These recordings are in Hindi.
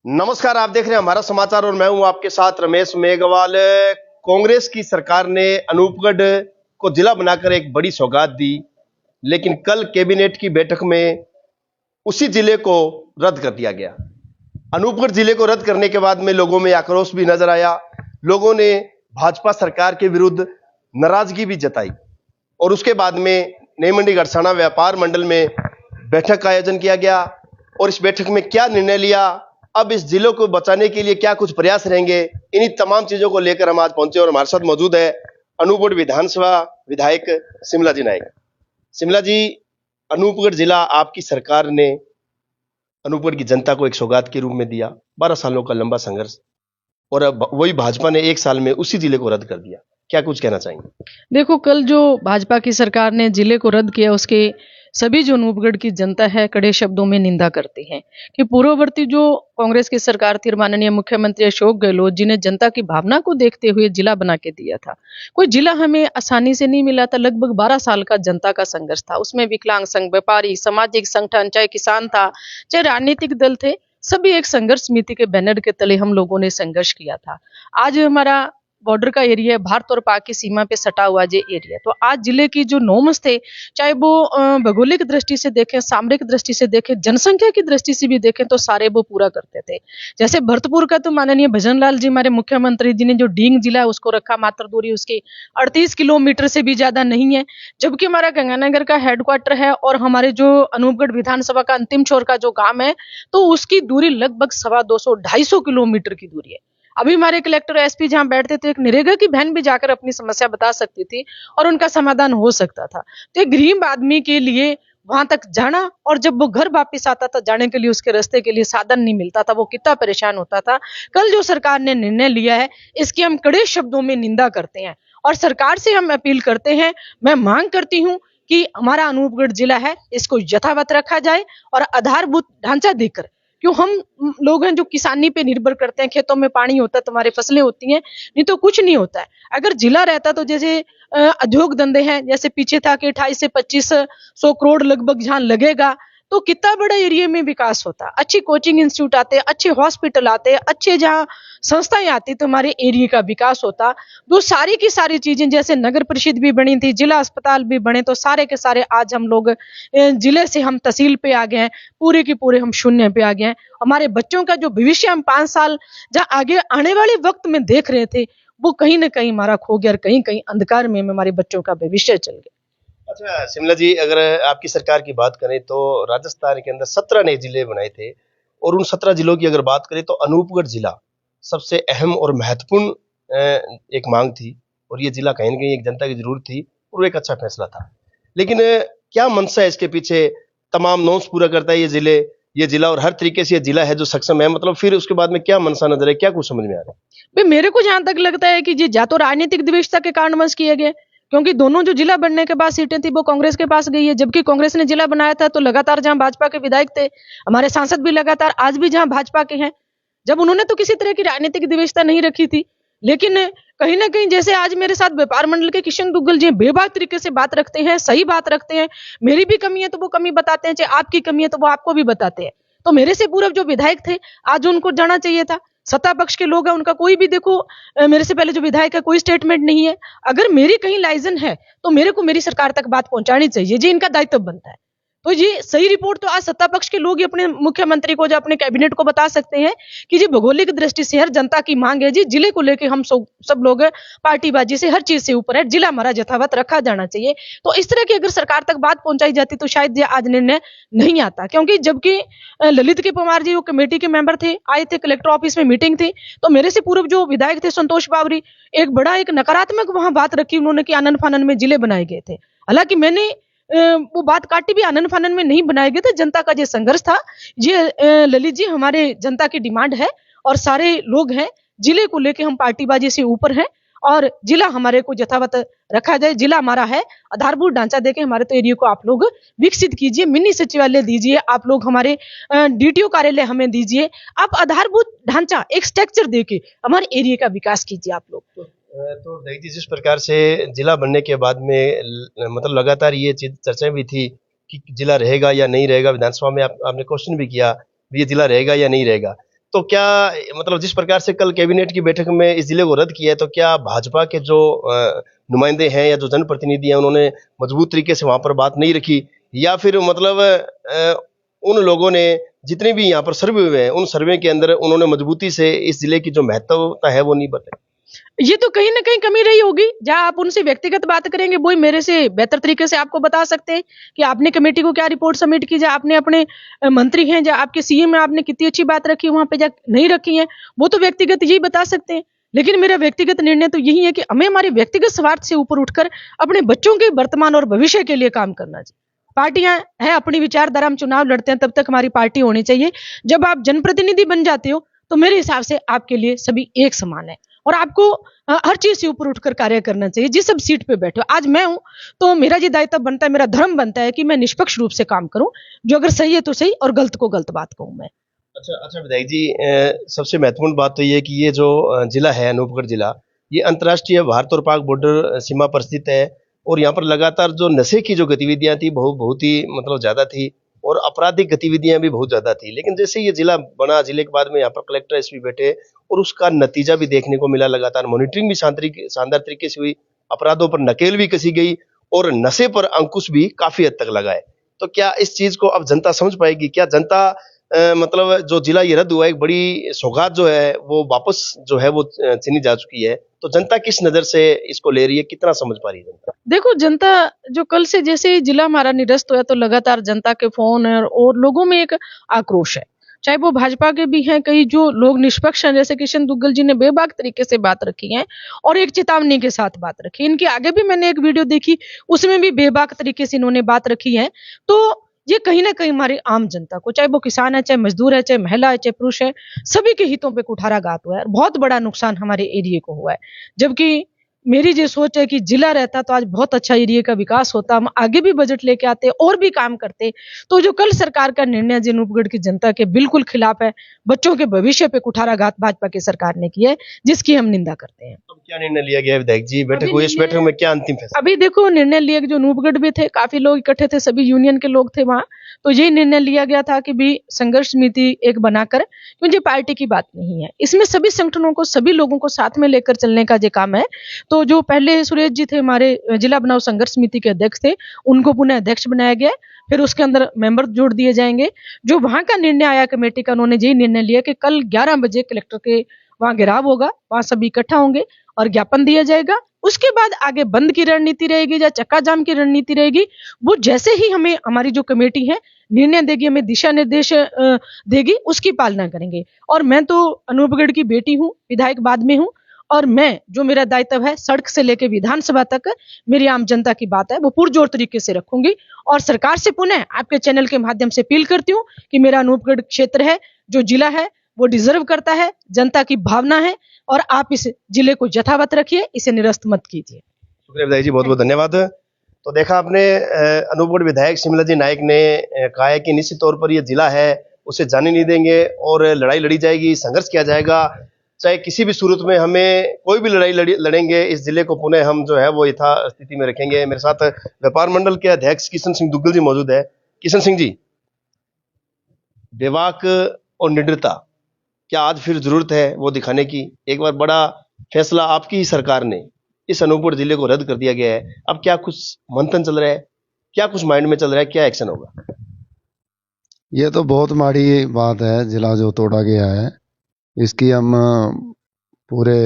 नमस्कार, आप देख रहे हैं हमारा समाचार और मैं हूं आपके साथ रमेश मेघवाल। कांग्रेस की सरकार ने अनूपगढ़ को जिला बनाकर एक बड़ी सौगात दी, लेकिन कल कैबिनेट की बैठक में उसी जिले को रद्द कर दिया गया। अनूपगढ़ जिले को रद्द करने के बाद में लोगों में आक्रोश भी नजर आया। लोगों ने भाजपा सरकार के विरुद्ध नाराजगी भी जताई और उसके बाद में नई मंडी गड़साना व्यापार मंडल में बैठक का आयोजन किया गया। और इस बैठक में क्या निर्णय लिया, अब इस जिले को बचाने के लिए क्या कुछ प्रयास रहेंगे, इन्हीं तमाम चीजों को लेकर हम आज पहुंचे और हमारे साथ मौजूद है अनूपगढ़ विधानसभा विधायक शिमला जी नायक। शिमला जी, अनूपगढ़ जिला आपकी सरकार ने अनूपगढ़ की जनता को एक सौगात के रूप में दिया। 12 सालों का लंबा संघर्ष, और अब वही भाजपा ने 1 साल में उसी जिले को रद्द कर दिया। क्या कुछ कहना चाहेंगे? देखो, कल जो भाजपा की सरकार ने जिले को रद्द किया, उसके सभी जो अनूपगढ़ की जनता है कड़े शब्दों में निंदा करती है कि पूर्ववर्ती जो कांग्रेस की सरकार थी, माननीय मुख्यमंत्री अशोक गहलोत जी ने जनता की भावना को देखते हुए जिला बना के दिया था। कोई जिला हमें आसानी से नहीं मिला था। लगभग 12 साल का जनता का संघर्ष था। उसमें विकलांग संघ, व्यापारी, सामाजिक संगठन, चाहे किसान था, चाहे राजनीतिक दल थे, सभी एक संघर्ष समिति के बैनर के तले हम लोगों ने संघर्ष किया था। आज हमारा बॉर्डर का एरिया है, भारत और पाक की सीमा पे सटा हुआ जो एरिया, तो आज जिले की जो नॉर्म्स थे, चाहे वो भौगोलिक दृष्टि से देखें, सामरिक दृष्टि से देखें, जनसंख्या की दृष्टि से भी देखें, तो सारे वो पूरा करते थे। जैसे भरतपुर का तो माननीय भजनलाल जी हमारे मुख्यमंत्री जी ने जो डींग जिला है उसको रखा, मात्र दूरी उसकी 38 किलोमीटर से भी ज्यादा नहीं है। जबकि हमारा गंगानगर का हेडक्वार्टर है और हमारे जो अनूपगढ़ विधानसभा का अंतिम छोर का जो गांव है, तो उसकी दूरी लगभग 250-250 किलोमीटर की दूरी है। अभी हमारे कलेक्टर एसपी जहां बैठते थे, एक नरेगा की बहन भी जाकर अपनी समस्या बता सकती थी और उनका समाधान हो सकता था। तो एक गरीब आदमी के लिए वहां तक जाना, और जब वो घर वापस आता था जाने के लिए उसके रास्ते के लिए साधन नहीं मिलता था, वो कितना परेशान होता था। कल जो सरकार ने निर्णय लिया है, इसकी हम कड़े शब्दों में निंदा करते हैं और सरकार से हम अपील करते हैं, मैं मांग करती हूँ कि हमारा अनूपगढ़ जिला है इसको यथावत रखा जाए और आधारभूत ढांचा देकर, क्यों हम लोग हैं जो किसानी पे निर्भर करते हैं, खेतों में पानी होता है तो हमारी फसलें होती हैं, नहीं तो कुछ नहीं होता है। अगर जिला रहता तो जैसे उद्योग धंधे हैं, जैसे पीछे था कि 28 से 2500 करोड़ लगभग जहां लगेगा, तो कितना बड़ा एरिया में विकास होता, अच्छी कोचिंग इंस्टीट्यूट आते, अच्छे हॉस्पिटल आते, अच्छे जहाँ संस्थाएं आती, तो हमारे एरिया का विकास होता। तो सारी की सारी चीजें, जैसे नगर परिषद भी बनी थी, जिला अस्पताल भी बने, तो सारे के सारे आज हम लोग जिले से हम तहसील पे आ गए हैं, पूरे के पूरे हम शून्य पे आ गए हैं। हमारे बच्चों का जो भविष्य हम 5 साल जहाँ आगे आने वाले वक्त में देख रहे थे, वो कहीं ना कहीं हमारा खो गया और कहीं कहीं अंधकार में हमारे बच्चों का भविष्य चल गया। अच्छा शिमला जी, अगर आपकी सरकार की बात करें तो राजस्थान के अंदर 17 नए जिले बनाए थे, और उन 17 जिलों की अगर बात करें तो अनूपगढ़ जिला सबसे अहम और महत्वपूर्ण एक मांग थी, और ये जिला कहीं ना कहीं एक जनता की जरूरत थी और एक अच्छा फैसला था। लेकिन क्या मंशा है इसके पीछे? तमाम नॉर्म्स पूरा करता है ये जिला और हर तरीके से ये जिला है जो सक्षम है, मतलब फिर उसके बाद में क्या मंशा नजर है, क्या कुछ समझ में आ रहा है? भाई, मेरे को जहां तक लगता है कि ये या तो राजनीतिक द्वेषता के कारणवश किए गए, क्योंकि दोनों जो जिला बनने के बाद सीटें थी वो कांग्रेस के पास गई है, जबकि कांग्रेस ने जिला बनाया था तो लगातार जहां भाजपा के विधायक थे, हमारे सांसद भी लगातार आज भी जहां भाजपा के हैं, जब उन्होंने तो किसी तरह की राजनीतिक द्वेषता नहीं रखी थी। लेकिन कहीं ना कहीं जैसे आज मेरे साथ व्यापार मंडल के किशन दुग्गल जी बेबाक तरीके से बात रखते हैं, सही बात रखते हैं, मेरी भी कमी है तो वो कमी बताते हैं, चाहे आपकी कमी है तो वो आपको भी बताते हैं। तो मेरे से पूर्व जो विधायक थे, आज उनको जाना चाहिए था। सत्ता पक्ष के लोग हैं, उनका कोई भी देखो, मेरे से पहले जो विधायक है कोई स्टेटमेंट नहीं है। अगर मेरी कहीं लाइजन है तो मेरे को मेरी सरकार तक बात पहुंचानी चाहिए, जी इनका दायित्व बनता है। तो ये सही रिपोर्ट तो आज सत्ता पक्ष के लोग ही अपने मुख्यमंत्री को, जो अपने कैबिनेट को बता सकते हैं कि जी भौगोलिक दृष्टि से हर जनता की मांग है, जी जिले को लेकर हम सब लोग पार्टीबाजी से हर चीज से ऊपर है, जिला हमारा यथावत रखा जाना चाहिए। तो इस तरह की अगर सरकार तक बात पहुंचाई जाती तो शायद ये आज निर्णय नहीं आता। क्योंकि जबकि ललित के पवार जी वो कमेटी के मेंबर थे, आए थे, कलेक्टर ऑफिस में मीटिंग थी, तो मेरे से पूर्व जो विधायक थे संतोष बावरी, एक बड़ा एक नकारात्मक वहां बात रखी उन्होंने कि आनन फानन में जिले बनाए गए थे। हालांकि मैंने वो बात काटी भी, आनन फानन में नहीं बनाए गए थे, जनता का जो संघर्ष था, ये ललित जी हमारे जनता की डिमांड है और सारे लोग हैं, जिले को लेके हम पार्टीबाजी से ऊपर हैं और जिला हमारे को यथावत रखा जाए। जिला हमारा है, आधारभूत ढांचा देके हमारे तो एरिया को आप लोग विकसित कीजिए, मिनी सचिवालय दीजिए, आप लोग हमारे डीटीओ कार्यालय हमें दीजिए, आप आधारभूत ढांचा एक स्ट्रक्चर देके हमारे एरिया का विकास कीजिए आप लोग। तो देखिए, जिस प्रकार से जिला बनने के बाद में मतलब लगातार ये चीज चर्चा भी थी कि जिला रहेगा या नहीं रहेगा, विधानसभा में आपने क्वेश्चन भी किया ये जिला रहेगा या नहीं रहेगा, तो क्या मतलब जिस प्रकार से कल कैबिनेट की बैठक में इस जिले को रद्द किया है, तो क्या भाजपा के जो नुमाइंदे हैं या जो जनप्रतिनिधि हैं उन्होंने मजबूत तरीके से वहां पर बात नहीं रखी, या फिर मतलब उन लोगों ने जितने भी यहाँ पर सर्वे हुए हैं उन सर्वे के अंदर उन्होंने मजबूती से इस जिले की जो महत्वता है वो नहीं बताई? ये तो कहीं ना कहीं कमी रही होगी। जहां आप उनसे व्यक्तिगत बात करेंगे वही मेरे से बेहतर तरीके से आपको बता सकते हैं कि आपने कमेटी को क्या रिपोर्ट सबमिट की, या आपने अपने मंत्री हैं या आपके सीएम में आपने कितनी अच्छी बात रखी वहां पे या नहीं रखी है, वो तो व्यक्तिगत यही बता सकते हैं। लेकिन मेरा व्यक्तिगत निर्णय तो यही है कि हमें हमारे व्यक्तिगत स्वार्थ से ऊपर उठकर अपने बच्चों के वर्तमान और भविष्य के लिए काम करना चाहिए। पार्टियां हैं, अपनी विचारधारा हम चुनाव लड़ते हैं, तब तक हमारी पार्टी होनी चाहिए। जब आप जनप्रतिनिधि बन जाते हो तो मेरे हिसाब से आपके लिए सभी एक समान है और आपको हर चीज से ऊपर उठकर कार्य करना चाहिए। जिस सब सीट पे बैठे हो, आज मैं हूं तो मेरा ये दायित्व बनता है, मेरा धर्म बनता है कि मैं निष्पक्ष रूप से काम करूं, जो अगर सही है तो सही और गलत को गलत बात कहूं मैं। अच्छा विधायक जी, सबसे महत्वपूर्ण बात तो ये है कि ये जो जिला है अनूपगढ़ जिला, ये अंतर्राष्ट्रीय भारत और पाक बॉर्डर सीमा पर स्थित है, और यहाँ पर लगातार जो नशे की जो गतिविधियां थी बहुत ही मतलब ज्यादा थी, और आपराधिक गतिविधियां भी बहुत ज्यादा थी। लेकिन जैसे ये जिला बना, जिले के बाद में यहाँ पर कलेक्टर एसपी बैठे और उसका नतीजा भी देखने को मिला, लगातार मॉनिटरिंग भी शानदार तरीके से हुई, अपराधों पर नकेल भी कसी गई और नशे पर अंकुश भी काफी हद तक लगा है। तो क्या इस चीज को अब जनता समझ पाएगी? क्या जनता मतलब जो जिला ये रद्द हुआ, एक बड़ी सौगात जो है वो वापस जो है वो चीनी जा चुकी है, तो जनता किस नजर से इसको ले रही है, कितना समझ पा रही है जनता? देखो, जनता जो कल से जैसे ही जिला हमारा निरस्त हुआ तो लगातार जनता के फोन और लोगों में एक आक्रोश है। चाहे वो भाजपा के भी हैं, कई जो लोग निष्पक्ष हैं, जैसे किशन दुग्गल जी ने बेबाक तरीके से बात रखी है और एक चेतावनी के साथ बात रखी। इनके आगे भी मैंने एक वीडियो देखी, उसमें भी बेबाक तरीके से इन्होंने बात रखी है। तो ये कहीं ना कहीं हमारी आम जनता को, चाहे वो किसान है, चाहे मजदूर है, चाहे महिला है, चाहे पुरुष है, सभी के हितों पे कुठाराघात हुआ है। बहुत बड़ा नुकसान हमारे एरिया को हुआ है। जबकि मेरी ये सोच है कि जिला रहता तो आज बहुत अच्छा एरिया का विकास होता, हम आगे भी बजट लेके आते और भी काम करते। तो जो कल सरकार का निर्णय अनूपगढ़ की जनता के बिल्कुल खिलाफ है, बच्चों के भविष्य पे कुठाराघात भाजपा की सरकार ने किया है, जिसकी हम निंदा करते हैं। अब क्या निर्णय लिया गया विधायक जी? बैठक हुई, इस बैठक में क्या अंतिम फैसला? अभी देखो, निर्णय लिया कि जो अनूपगढ़ भी थे, काफी लोग इकट्ठे थे, सभी यूनियन के लोग थे वहां, तो यही निर्णय लिया गया था कि भी संघर्ष समिति एक बनाकर, क्योंकि पार्टी की बात नहीं है इसमें, सभी संगठनों को, सभी लोगों को साथ में लेकर चलने का ये काम है। तो जो पहले सुरेश जी थे हमारे जिला बनाओ संघर्ष समिति के अध्यक्ष थे, उनको पुनः अध्यक्ष बनाया गया, फिर उसके अंदर मेंबर जोड़ दिए जाएंगे। जो वहां का निर्णय आया कमेटी का, उन्होंने यही निर्णय लिया कि कल 11 बजे कलेक्टर के वहां घेराव होगा, वहां सभी इकट्ठा होंगे और ज्ञापन दिया जाएगा। उसके बाद आगे बंद की रणनीति रहेगी या चक्का जाम की रणनीति रहेगी, वो जैसे ही हमें हमारी जो कमेटी है निर्णय देगी, हमें दिशा निर्देश देगी, उसकी पालना करेंगे। और मैं तो अनूपगढ़ की बेटी हूँ, विधायक बाद में हूँ, और मैं जो मेरा दायित्व है सड़क से लेकर विधानसभा तक मेरी आम जनता की बात है वो पुरजोर तरीके से रखूंगी। और सरकार से पुनः आपके चैनल के माध्यम से अपील करती हूँ कि मेरा अनूपगढ़ क्षेत्र है, जो जिला है, वो डिजर्व करता है, जनता की भावना है, और आप इस जिले को यथावत रखिए, इसे निरस्त मत कीजिए। शुक्रिया विधायक जी, बहुत बहुत धन्यवाद। तो देखा आपने, अनूपगढ़ विधायक शिमला जी नायक ने कहा है कि निश्चित तौर पर यह जिला है उसे जाने नहीं देंगे और लड़ाई लड़ी जाएगी, संघर्ष किया जाएगा, चाहे किसी भी सूरत में हमें कोई भी लड़ाई लड़ेंगे, इस जिले को पुनः हम जो है वो यथा स्थिति में रखेंगे। मेरे साथ व्यापार मंडल के अध्यक्ष किशन सिंह दुग्गल जी मौजूद है। किशन सिंह जी, बेबाक और निडरता क्या आज फिर जरूरत है वो दिखाने की? एक बार बड़ा फैसला आपकी ही सरकार ने, इस अनूपगढ़ जिले को रद्द कर दिया गया है, अब क्या कुछ मंथन चल रहा है, क्या कुछ माइंड में चल रहा है, क्या एक्शन होगा? ये तो बहुत माड़ी बात है, जिला जो तोड़ा गया है इसकी हम पूरे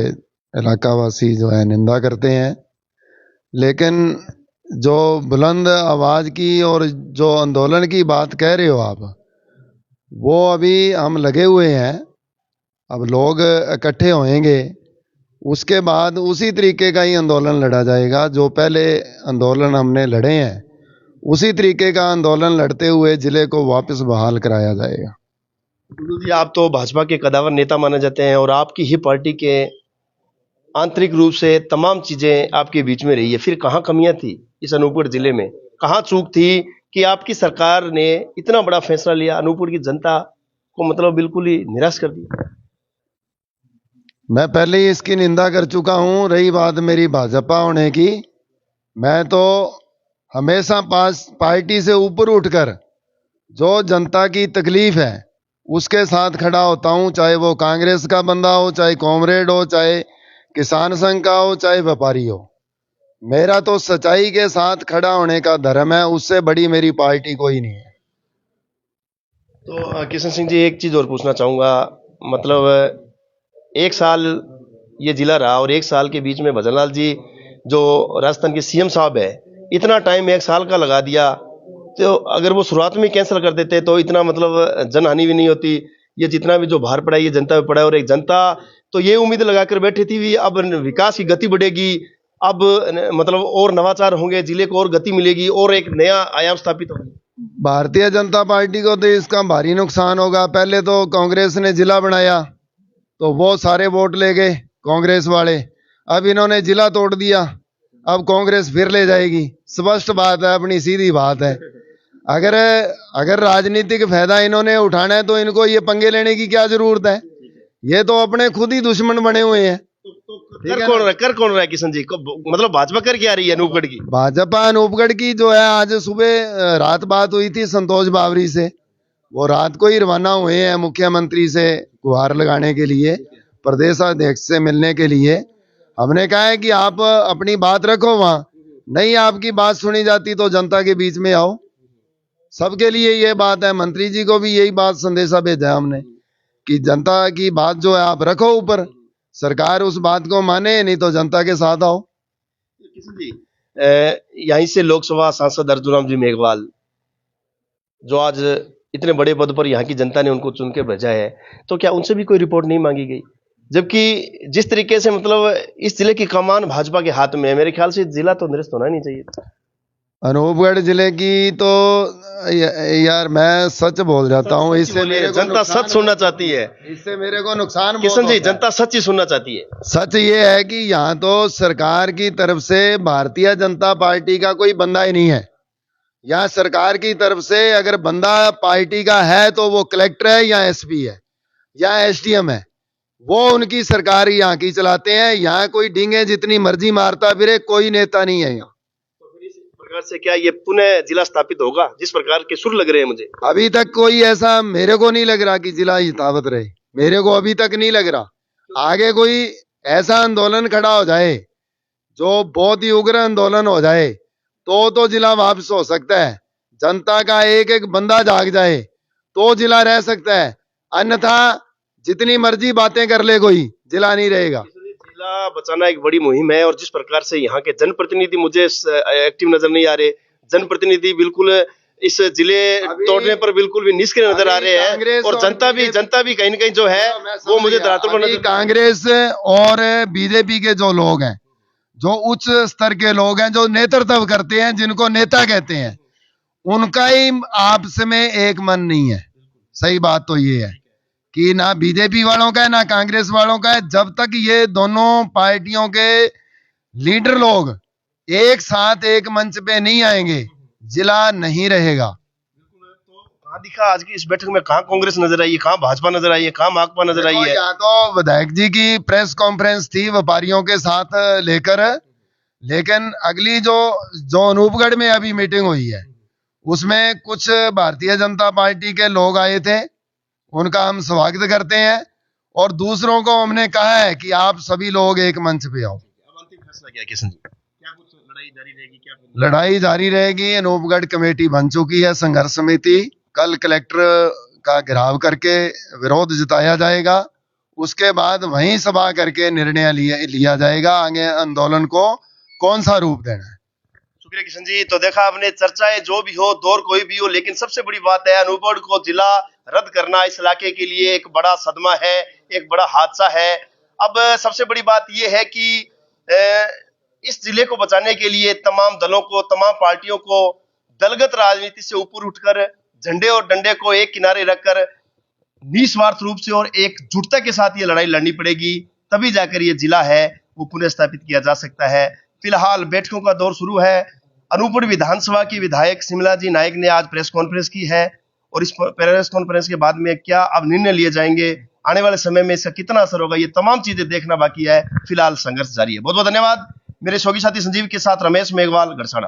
इलाकावासी जो है निंदा करते हैं। लेकिन जो बुलंद आवाज की और जो आंदोलन की बात कह रहे हो आप, वो अभी हम लगे हुए हैं। अब लोग इकट्ठे होएंगे, उसके बाद उसी तरीके का ही आंदोलन लड़ा जाएगा। जो पहले आंदोलन हमने लड़े हैं उसी तरीके का आंदोलन लड़ते हुए जिले को वापस बहाल कराया जाएगा। जी, आप तो भाजपा के कदावर नेता माने जाते हैं और आपकी ही पार्टी के आंतरिक रूप से तमाम चीजें आपके बीच में रही है, फिर कहाँ कमियां थी इस अनूपगढ़ जिले में? कहाँ चूक थी कि आपकी सरकार ने इतना बड़ा फैसला लिया, अनूपगढ़ की जनता को मतलब बिल्कुल ही निराश कर दिया? मैं पहले ही इसकी निंदा कर चुका हूं। रही बात मेरी भाजपा होने की, मैं तो हमेशा पार्टी से ऊपर उठकर जो जनता की तकलीफ है उसके साथ खड़ा होता हूँ, चाहे वो कांग्रेस का बंदा हो, चाहे कॉमरेड हो, चाहे किसान संघ का हो, चाहे व्यापारी हो। मेरा तो सच्चाई के साथ खड़ा होने का धर्म है, उससे बड़ी मेरी पार्टी कोई नहीं है। तो किशन सिंह जी, एक चीज और पूछना चाहूंगा, मतलब एक साल ये जिला रहा और एक साल के बीच में भजनलाल जी जो राजस्थान के सीएम साहब है, इतना टाइम एक साल का लगा दिया, तो अगर वो शुरुआत में कैंसिल कर देते तो इतना मतलब जनहानि भी नहीं होती। ये जितना भी जो भार पड़ा है ये जनता पे पड़ा है, और एक जनता तो ये उम्मीद लगाकर बैठी थी भी अब विकास की गति बढ़ेगी, अब मतलब और नवाचार होंगे, जिले को और गति मिलेगी और एक नया आयाम स्थापित होगा। भारतीय जनता पार्टी को तो इसका भारी नुकसान होगा। पहले तो कांग्रेस ने जिला बनाया तो वो सारे वोट ले गए कांग्रेस वाले, अब इन्होंने जिला तोड़ दिया, अब कांग्रेस फिर ले जाएगी। स्पष्ट बात है, अपनी सीधी बात है। अगर राजनीतिक फायदा इन्होंने उठाना है तो इनको ये पंगे लेने की क्या जरूरत है? ये तो अपने खुद ही दुश्मन बने हुए हैं। कर कौन रहा है किशन जी को, मतलब भाजपा कर क्या रही है अनूपगढ़ की? भाजपा अनूपगढ़ की जो है, आज सुबह रात बात हुई थी संतोष बावरी से, वो रात को ही रवाना हुए हैं मुख्यमंत्री से गुहार लगाने के लिए, प्रदेश अध्यक्ष से मिलने के लिए। हमने कहा है कि आप अपनी बात रखो, वहां नहीं आपकी बात सुनी जाती तो जनता के बीच में आओ। सबके लिए ये बात है, मंत्री जी को भी यही बात संदेशा भेजा है हमने कि जनता की बात जो है आप रखो ऊपर, सरकार उस बात को माने, नहीं तो जनता के साथ आओ। किशन जी, यहीं से लोकसभा सांसद अर्जुन जी मेघवाल जो आज इतने बड़े पद पर यहाँ की जनता ने उनको चुन के भेजा है, तो क्या उनसे भी कोई रिपोर्ट नहीं मांगी गई? जबकि जिस तरीके से मतलब इस जिले की कमान भाजपा के हाथ में है, मेरे ख्याल से जिला तो निरस्त होना नहीं चाहिए था। अनूपगढ़ जिले की तो यार मैं सच बोल जाता हूँ, इससे मेरे को जनता सच सुनना चाहती है, इससे मेरे को नुकसान किशन जी, जनता सच ही सुनना चाहती है। सच ये है कि यहाँ तो सरकार की तरफ से भारतीय जनता पार्टी का कोई बंदा ही नहीं है। यहाँ सरकार की तरफ से अगर बंदा पार्टी का है तो वो कलेक्टर है या एसपी है या एसडीएम है, वो उनकी सरकार यहाँ की चलाते हैं। यहाँ कोई डींगे जितनी मर्जी मारता फिरे, कोई नेता नहीं है यहाँ। प्रकार से क्या ये पुनः जिला स्थापित होगा जिस प्रकार के सुर लग रहे हैं मुझे? अभी तक कोई ऐसा मेरे को नहीं लग रहा कि जिला यथावत रहे, मेरे को अभी तक नहीं लग रहा। आगे कोई ऐसा आंदोलन खड़ा हो जाए जो बहुत ही उग्र आंदोलन हो जाए तो जिला वापस हो सकता है। जनता का एक एक बंदा जाग जाए तो जिला रह सकता है, अन्यथा जितनी मर्जी बातें कर ले कोई, जिला नहीं रहेगा। जिला बचाना एक बड़ी मुहिम है, और जिस प्रकार से यहाँ के जनप्रतिनिधि मुझे एक्टिव नजर नहीं आ रहे, जनप्रतिनिधि बिल्कुल इस जिले तोड़ने पर बिल्कुल भी निष्क्रिय नजर आ रहे हैं, और जनता भी कहीं न कहीं जो है वो मुझे धरातल पर कांग्रेस और बीजेपी के जो लोग हैं, जो उच्च स्तर के लोग हैं, जो नेतृत्व करते हैं, जिनको नेता कहते हैं, उनका ही आपस में एक मन नहीं है। सही बात तो ये है कि ना बीजेपी वालों का है ना कांग्रेस वालों का है। जब तक ये दोनों पार्टियों के लीडर लोग एक साथ एक मंच पे नहीं आएंगे, जिला नहीं रहेगा। कहाँ दिखा आज की इस बैठक में? कहाँ कांग्रेस नजर आई है, कहाँ भाजपा नजर आई है, कहाँ माकपा नजर आई है? या तो विधायक जी की प्रेस कॉन्फ्रेंस थी व्यापारियों के साथ लेकर, लेकिन अगली जो अनूपगढ़ में अभी मीटिंग हुई है उसमें कुछ भारतीय जनता पार्टी के लोग आए थे, उनका हम स्वागत करते हैं, और दूसरों को हमने कहा है कि आप सभी लोग एक मंच पे आओ। अब अंतिम फैसला क्या किशन जी? क्या कुछ लड़ाई जारी रहेगी? क्या लड़ाई जारी रहेगी। अनूपगढ़ कमेटी बन चुकी है संघर्ष समिति, कल कलेक्टर का घेराव करके विरोध जताया जाएगा, उसके बाद वहीं सभा करके निर्णय लिया जाएगा आगे आंदोलन को कौन सा रूप देना है। शुक्रिया किशन जी। तो देखा आपने, चर्चाएं जो भी हो, दौर कोई भी हो, लेकिन सबसे बड़ी बात है अनूपगढ़ को जिला रद्द करना इस इलाके के लिए एक बड़ा सदमा है, एक बड़ा हादसा है। अब सबसे बड़ी बात यह है कि इस जिले को बचाने के लिए तमाम दलों को, तमाम पार्टियों को दलगत राजनीति से ऊपर उठकर झंडे और डंडे को एक किनारे रखकर निस्वार्थ रूप से और एकजुटता के साथ ये लड़ाई लड़नी पड़ेगी, तभी जाकर ये जिला है वो पुनः स्थापित किया जा सकता है। फिलहाल बैठकों का दौर शुरू है। अनूपगढ़ विधानसभा की विधायक शिमला जी नायक ने आज प्रेस कॉन्फ्रेंस की है, और इस प्रेस कॉन्फ्रेंस के बाद में क्या अब निर्णय लिए जाएंगे, आने वाले समय में इसका कितना असर होगा, ये तमाम चीजें देखना बाकी है। फिलहाल संघर्ष जारी है। बहुत बहुत धन्यवाद। मेरे सहयोगी साथी संजीव के साथ रमेश मेघवाल, गड़साना।